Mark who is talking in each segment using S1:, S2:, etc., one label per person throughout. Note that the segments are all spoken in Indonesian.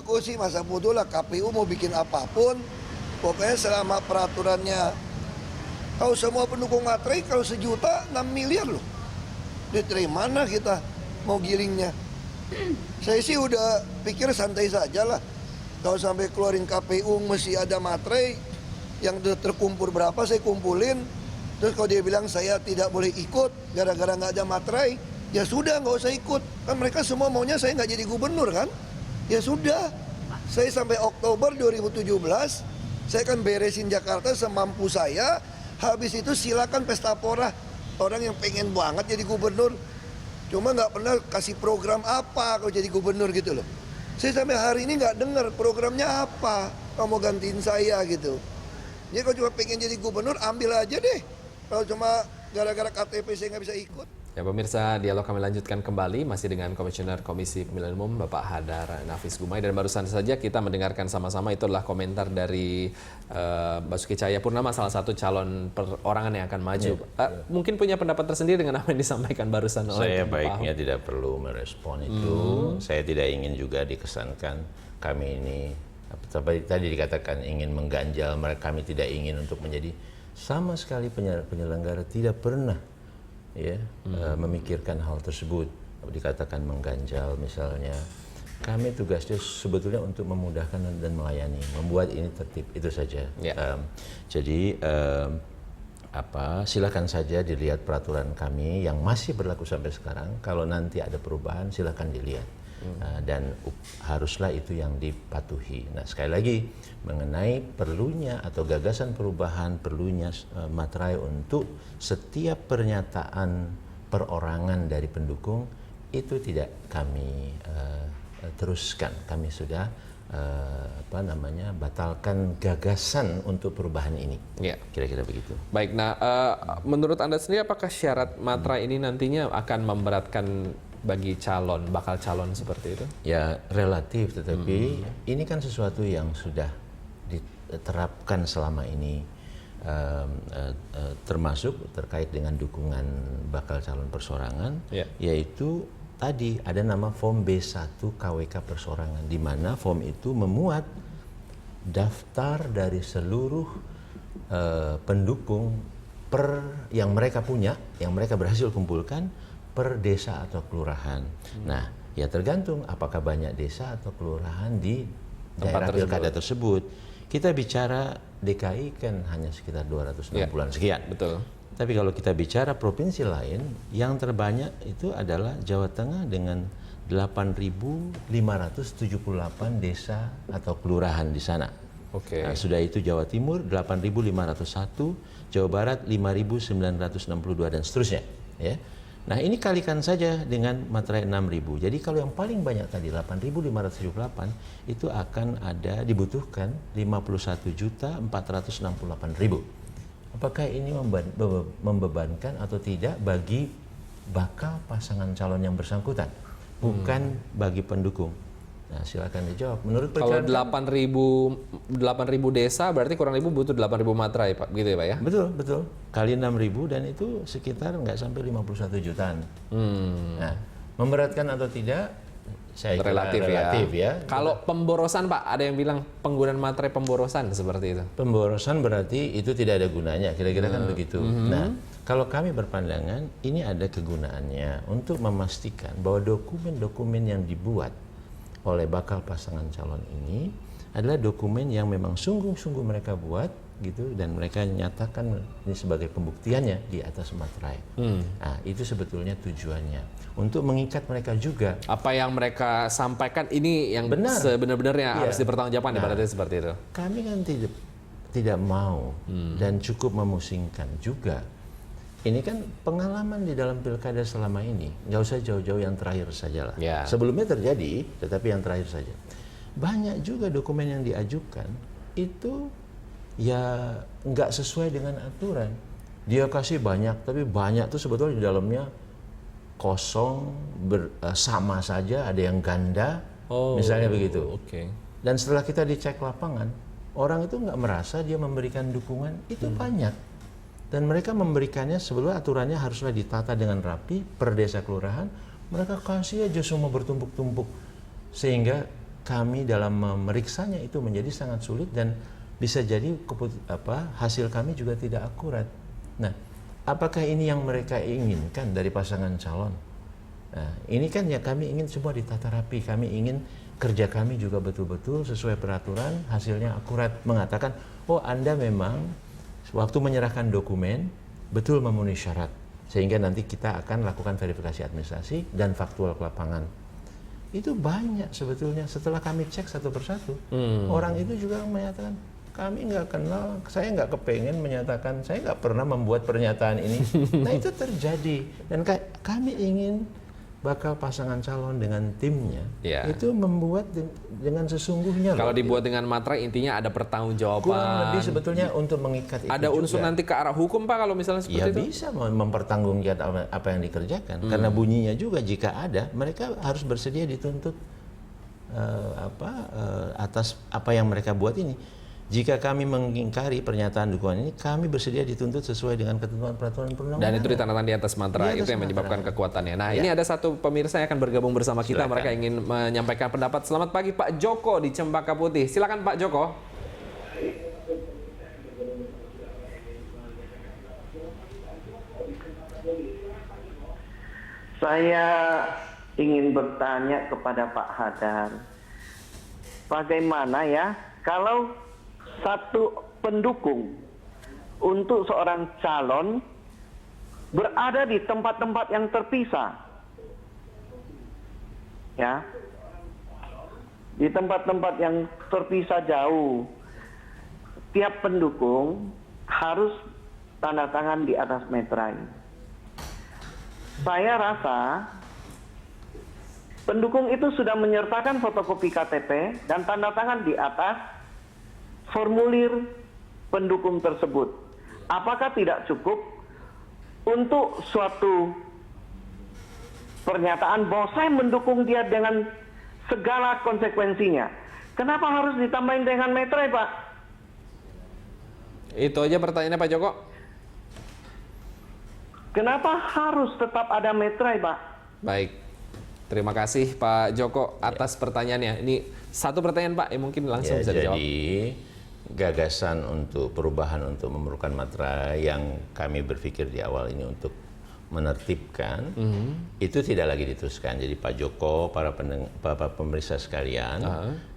S1: Aku sih masa bodoh lah, KPU mau bikin apapun, pokoknya selama peraturannya. Kalau semua pendukung materai, kalau 1 juta 6 miliar loh. Dari mana kita mau gilingnya? Saya sih udah pikir santai saja lah. Kalau sampai keluarin KPU mesti ada materai, yang terkumpul berapa saya kumpulin. Terus kalau dia bilang saya tidak boleh ikut gara-gara nggak ada materai, ya sudah nggak usah ikut. Kan mereka semua maunya saya nggak jadi gubernur kan? Ya sudah, saya sampai Oktober 2017, saya akan beresin Jakarta semampu saya. Habis itu silakan pesta pora. Orang yang pengen banget jadi gubernur, cuma nggak pernah kasih program apa kalau jadi gubernur gitu loh. Saya sampai hari ini nggak dengar programnya apa, kamu gantiin saya gitu. Jadi kalau cuma pengen jadi gubernur, ambil aja deh. Kalau cuma gara-gara KTP saya nggak bisa ikut.
S2: Ya pemirsa, dialog kami lanjutkan kembali masih dengan Komisioner Komisi Pemilihan Umum Bapak Hadar Nafis Gumai, dan barusan saja kita mendengarkan sama-sama itu adalah komentar dari Basuki Cahayapurnama, salah satu calon perorangan yang akan maju. Mungkin punya pendapat tersendiri dengan apa yang disampaikan barusan oleh
S3: Saya
S2: Pak
S3: baiknya
S2: Ahok.
S3: tidak perlu merespon itu. Saya tidak ingin juga dikesankan kami ini tadi dikatakan ingin mengganjal, kami tidak ingin untuk menjadi sama sekali penyelenggara tidak pernah ya memikirkan hal tersebut. Dikatakan mengganjal misalnya, kami tugasnya sebetulnya untuk memudahkan dan melayani, membuat ini tertib, itu saja. Jadi silakan saja dilihat peraturan kami yang masih berlaku sampai sekarang. Kalau nanti ada perubahan silakan dilihat. Dan haruslah itu yang dipatuhi. Nah, sekali lagi mengenai perlunya atau gagasan perubahan, perlunya materai untuk setiap pernyataan perorangan dari pendukung itu tidak kami teruskan. Kami sudah batalkan gagasan untuk perubahan ini.
S2: Ya.
S3: Kira-kira begitu.
S2: Baik, nah menurut Anda sendiri apakah syarat materai ini nantinya akan memberatkan bagi bakal calon seperti itu?
S3: Ya relatif, tetapi ini kan sesuatu yang sudah diterapkan selama ini, termasuk terkait dengan dukungan bakal calon persorangan, yaitu tadi ada nama form B1 KWK persorangan, di mana form itu memuat daftar dari seluruh pendukung yang mereka punya, yang mereka berhasil kumpulkan per desa atau kelurahan. Nah, ya tergantung apakah banyak desa atau kelurahan di daerah pilkada tersebut. Kita bicara DKI kan hanya sekitar 260-an sekian.
S2: Betul.
S3: Tapi kalau kita bicara provinsi lain, yang terbanyak itu adalah Jawa Tengah dengan 8.578 desa atau kelurahan di sana.
S2: Oke.
S3: Nah, sudah itu Jawa Timur 8.501, Jawa Barat 5.962 dan seterusnya. Ya. Nah ini kalikan saja dengan materai 6.000. Jadi kalau yang paling banyak tadi 8.578 itu akan dibutuhkan 51.468.000. Apakah ini membebankan atau tidak bagi bakal pasangan calon yang bersangkutan? Bukan bagi pendukung. Nah, silakan dijawab. Menurut
S2: kalau 8.000 desa berarti kurang lebih butuh 8.000 materai, Pak. Begitu ya, Pak ya?
S3: Betul, betul. Kali 6.000 dan itu sekitar nggak sampai 51 jutaan. Nah, memberatkan atau tidak? Saya kira relatif ya.
S2: Kalau pemborosan, Pak, ada yang bilang penggunaan materai pemborosan seperti itu.
S3: Pemborosan berarti itu tidak ada gunanya, kira-kira kan begitu. Nah, kalau kami berpandangan ini ada kegunaannya untuk memastikan bahwa dokumen-dokumen yang dibuat oleh bakal pasangan calon ini adalah dokumen yang memang sungguh-sungguh mereka buat gitu, dan mereka nyatakan ini sebagai pembuktiannya di atas materai. Nah, itu sebetulnya tujuannya untuk mengikat mereka juga.
S2: Apa yang mereka sampaikan ini yang sebenar-benarnya harus dipertanggungjawabkan, ibaratnya seperti itu.
S3: Kami kan tidak mau dan cukup memusingkan juga. Ini kan pengalaman di dalam pilkada selama ini, nggak usah jauh-jauh yang terakhir saja lah. Sebelumnya terjadi, tetapi yang terakhir saja. Banyak juga dokumen yang diajukan itu ya nggak sesuai dengan aturan. Dia kasih banyak, tapi banyak tuh sebetulnya di dalamnya kosong, sama saja, ada yang ganda, misalnya begitu. Dan setelah kita dicek lapangan, orang itu nggak merasa dia memberikan dukungan itu banyak. Dan mereka memberikannya sebelum aturannya haruslah ditata dengan rapi per desa kelurahan, mereka kasih aja semua bertumpuk-tumpuk sehingga kami dalam memeriksanya itu menjadi sangat sulit dan bisa jadi hasil kami juga tidak akurat. Nah, apakah ini yang mereka inginkan dari pasangan calon? Nah, ini kan ya kami ingin semua ditata rapi, kami ingin kerja kami juga betul-betul sesuai peraturan, hasilnya akurat, mengatakan, oh Anda memang waktu menyerahkan dokumen betul memenuhi syarat, sehingga nanti kita akan lakukan verifikasi administrasi dan faktual ke lapangan. Itu banyak sebetulnya, setelah kami cek satu persatu, orang itu juga menyatakan, kami nggak kenal, saya nggak kepengen menyatakan, saya nggak pernah membuat pernyataan ini. Nah itu terjadi, dan kami ingin bakal pasangan calon dengan timnya itu membuat dengan sesungguhnya.
S2: Kalau dibuat dengan materai intinya ada pertanggungjawaban.
S3: Kurang lebih sebetulnya untuk mengikat itu.
S2: Ada unsur juga nanti ke arah hukum Pak kalau misalnya seperti itu?
S3: Ya bisa mempertanggungjawabkan apa yang dikerjakan. Karena bunyinya juga jika ada mereka harus bersedia dituntut atas apa yang mereka buat ini. Jika kami mengingkari pernyataan dukungan ini, kami bersedia dituntut sesuai dengan ketentuan peraturan perundang-undangan.
S2: Dan itu ditandatangan di atas materai, itu yang menyebabkan kekuatannya. Nah, ini ada satu pemirsa yang akan bergabung bersama kita. Silakan. Mereka ingin menyampaikan pendapat. Selamat pagi Pak Joko di Cempaka Putih. Silakan Pak Joko.
S4: Saya ingin bertanya kepada Pak Hadar, bagaimana ya kalau satu pendukung untuk seorang calon berada di tempat-tempat yang terpisah, ya, di tempat-tempat yang terpisah jauh, tiap pendukung harus tanda tangan di atas materai. Saya rasa pendukung itu sudah menyertakan fotokopi KTP dan tanda tangan di atas formulir pendukung tersebut. Apakah tidak cukup untuk suatu pernyataan bahwa saya mendukung dia dengan segala konsekuensinya? Kenapa harus ditambahin dengan materai, Pak?
S2: Itu aja pertanyaannya Pak Joko.
S4: Kenapa harus tetap ada materai, Pak?
S2: Baik. Terima kasih Pak Joko atas pertanyaannya. Ini satu pertanyaan Pak, mungkin langsung bisa dijawab.
S3: Jadi gagasan untuk perubahan untuk memerlukan materai yang kami berpikir di awal ini untuk menertibkan itu tidak lagi diteruskan. Jadi Pak Joko, para pemirsa sekalian,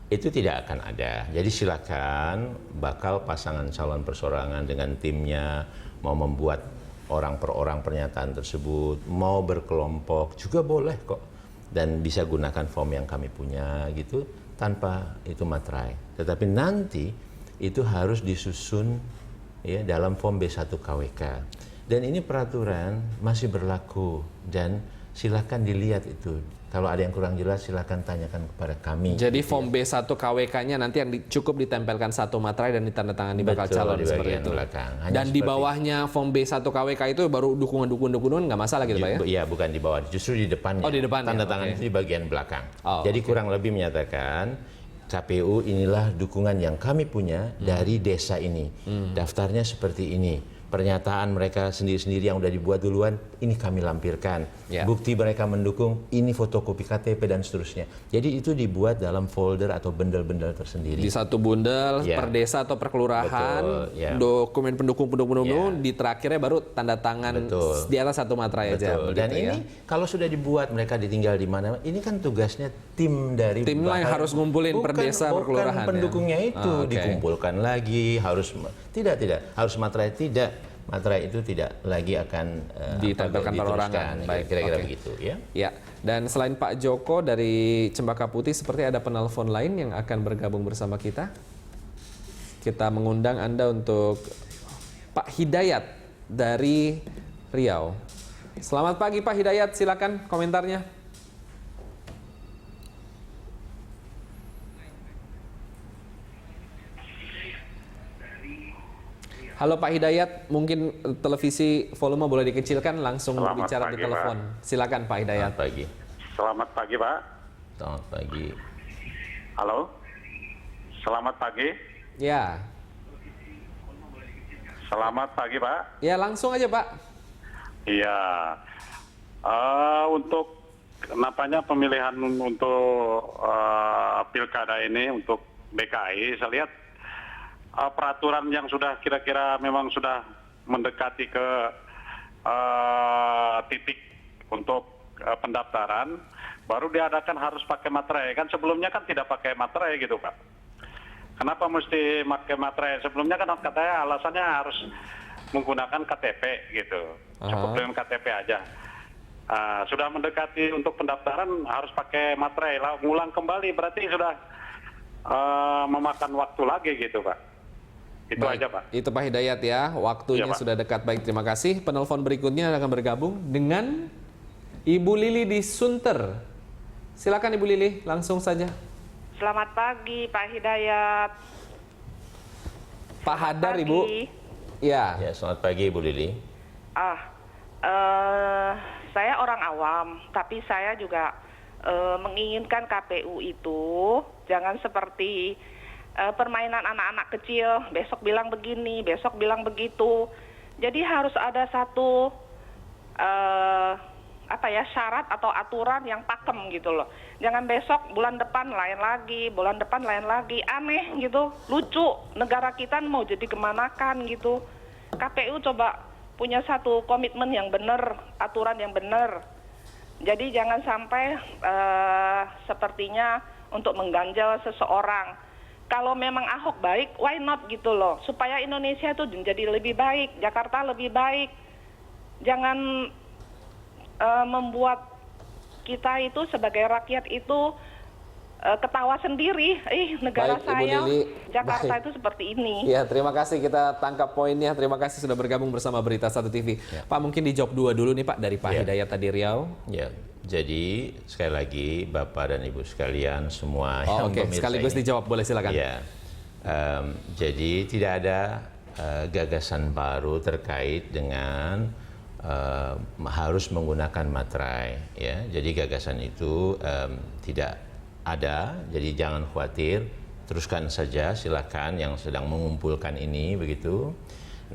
S3: itu tidak akan ada. Jadi silakan bakal pasangan calon persorangan dengan timnya mau membuat orang per orang pernyataan tersebut, mau berkelompok juga boleh kok, dan bisa gunakan form yang kami punya gitu tanpa itu materai. Tetapi nanti itu harus disusun ya dalam form B1 KWK. Dan ini peraturan masih berlaku dan silakan dilihat itu. Kalau ada yang kurang jelas silakan tanyakan kepada kami.
S2: Jadi form B1 KWK-nya nanti yang cukup ditempelkan satu materai dan ditandatangani bakal calon
S3: di
S2: seperti itu.
S3: Belakang.
S2: Dan di bawahnya form B1 KWK itu baru dukungan-dukungan nggak masalah gitu Pak ya?
S3: Iya, bukan di bawah, justru di depannya.
S2: Oh, di depannya.
S3: Tanda tangan itu di bagian belakang.
S2: Jadi
S3: kurang lebih menyatakan KPU inilah dukungan yang kami punya dari desa ini. Daftarnya seperti ini. Pernyataan mereka sendiri-sendiri yang udah dibuat duluan, ini kami lampirkan. Bukti mereka mendukung, ini fotokopi KTP dan seterusnya. Jadi itu dibuat dalam folder atau bundel-bundel tersendiri.
S2: Di satu bundel per desa atau per kelurahan, dokumen pendukung di terakhirnya baru tanda tangan di atas satu materai aja.
S3: Dan ini kalau sudah dibuat mereka ditinggal di mana, ini kan tugasnya tim dari
S2: tim yang harus ngumpulin per desa, per kelurahan.
S3: Bukan pendukungnya itu dikumpulkan lagi, harus harus materai materai itu tidak lagi akan
S2: ditempelkan perorangan.
S3: Baik, kira-kira begitu ya.
S2: Ya, dan selain Pak Joko dari Cempaka Putih, seperti ada penelpon lain yang akan bergabung bersama kita. Kita mengundang Anda untuk Pak Hidayat dari Riau. Selamat pagi Pak Hidayat, silakan komentarnya. Halo Pak Hidayat, mungkin televisi volume boleh dikecilkan, langsung bicara di telepon. Silakan Pak Hidayat.
S3: Selamat pagi.
S5: Selamat pagi Pak.
S3: Selamat pagi.
S5: Halo. Selamat pagi.
S2: Ya.
S5: Selamat pagi Pak.
S2: Ya langsung aja Pak.
S5: Iya. Untuk napanya pemilihan untuk pilkada ini untuk DKI, saya lihat peraturan yang sudah kira-kira memang sudah mendekati ke titik untuk pendaftaran, baru diadakan harus pakai materai. Kan sebelumnya kan tidak pakai materai gitu Pak. Kenapa mesti pakai materai? Sebelumnya kan katanya alasannya harus menggunakan KTP gitu, cukup dengan KTP aja. Sudah mendekati untuk pendaftaran harus pakai materai, ngulang kembali berarti sudah memakan waktu lagi gitu Pak. Itu
S2: baik,
S5: aja Pak.
S2: Itu Pak Hidayat ya, waktunya
S5: Iya, Pak.
S2: sudah dekat. Baik, terima kasih. Penelpon berikutnya akan bergabung dengan Ibu Lili di Sunter. Silakan Ibu Lili, langsung saja.
S6: Selamat pagi Pak Hidayat.
S2: Pak Hadar
S6: pagi.
S2: Ibu. Ya.
S3: Ya, selamat pagi Bu Lili.
S6: Saya orang awam, tapi saya juga menginginkan KPU itu jangan seperti permainan anak-anak kecil, besok bilang begini, besok bilang begitu. Jadi harus ada satu syarat atau aturan yang pakem gitu loh. Jangan besok, bulan depan lain lagi, bulan depan lain lagi. Aneh gitu, lucu. Negara kita mau jadi kemanakan gitu. KPU coba punya satu komitmen yang benar, aturan yang benar. Jadi jangan sampai sepertinya untuk mengganjal seseorang. Kalau memang Ahok baik, why not gitu loh. Supaya Indonesia itu menjadi lebih baik, Jakarta lebih baik. Jangan membuat kita itu sebagai rakyat itu ketawa sendiri. Negara
S2: Baik, Ibu
S6: saya,
S2: Lili.
S6: Jakarta
S2: Baik.
S6: itu seperti ini.
S2: Ya, terima kasih, kita tangkap poinnya. Terima kasih sudah bergabung bersama Berita 1 TV.
S3: Ya.
S2: Pak, mungkin dijawab dua dulu nih Pak dari Pak
S3: Ya.
S2: Hidayat tadi Riau.
S3: Ya, jadi sekali lagi Bapak dan Ibu sekalian semua yang
S2: Oke,
S3: pemirsa
S2: sekaligus
S3: ini,
S2: dijawab, boleh silakan.
S3: ya, jadi tidak ada gagasan baru terkait dengan harus menggunakan materai. Ya, jadi gagasan itu tidak ada, jadi jangan khawatir, teruskan saja, silakan yang sedang mengumpulkan ini begitu.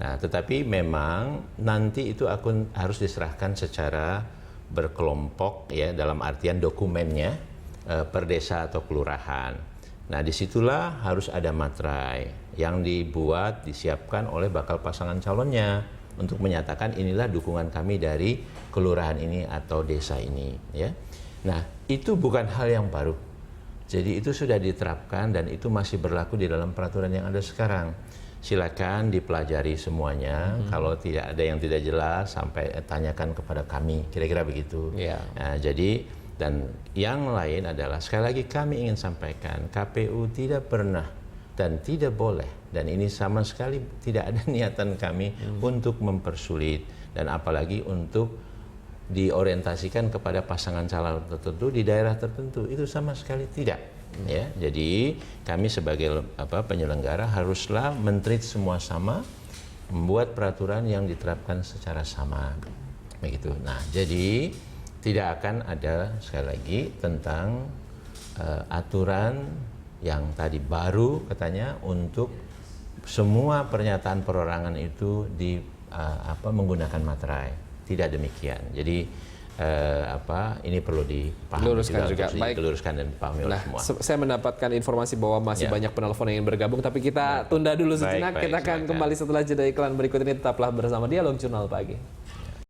S3: Nah, tetapi memang nanti itu harus diserahkan secara berkelompok ya, dalam artian dokumennya per desa atau kelurahan. Nah, disitulah harus ada materai yang dibuat, disiapkan oleh bakal pasangan calonnya untuk menyatakan inilah dukungan kami dari kelurahan ini atau desa ini ya. Nah, itu bukan hal yang baru. Jadi itu sudah diterapkan dan itu masih berlaku di dalam peraturan yang ada sekarang. Silakan dipelajari semuanya. Kalau tidak ada yang tidak jelas, sampai tanyakan kepada kami. Kira-kira begitu.
S2: Yeah.
S3: Nah, jadi dan yang lain adalah sekali lagi kami ingin sampaikan KPU tidak pernah dan tidak boleh, dan ini sama sekali tidak ada niatan kami untuk mempersulit dan apalagi untuk diorientasikan kepada pasangan calon tertentu di daerah tertentu, itu sama sekali tidak. Ya, jadi kami sebagai penyelenggara haruslah men-treat semua sama, membuat peraturan yang diterapkan secara sama, begitu. Nah, jadi tidak akan ada sekali lagi tentang aturan yang tadi baru katanya untuk semua pernyataan perorangan itu menggunakan materai. Tidak demikian. Jadi ini perlu dipahami juga. Baik, diluruskan dan dipahami oleh semua.
S2: Saya mendapatkan informasi bahwa masih banyak penelpon yang ingin bergabung, tapi kita tunda dulu sejenak. Kita akan kembali setelah jeda iklan berikut ini. Tetaplah bersama Dialog Jurnal Pagi.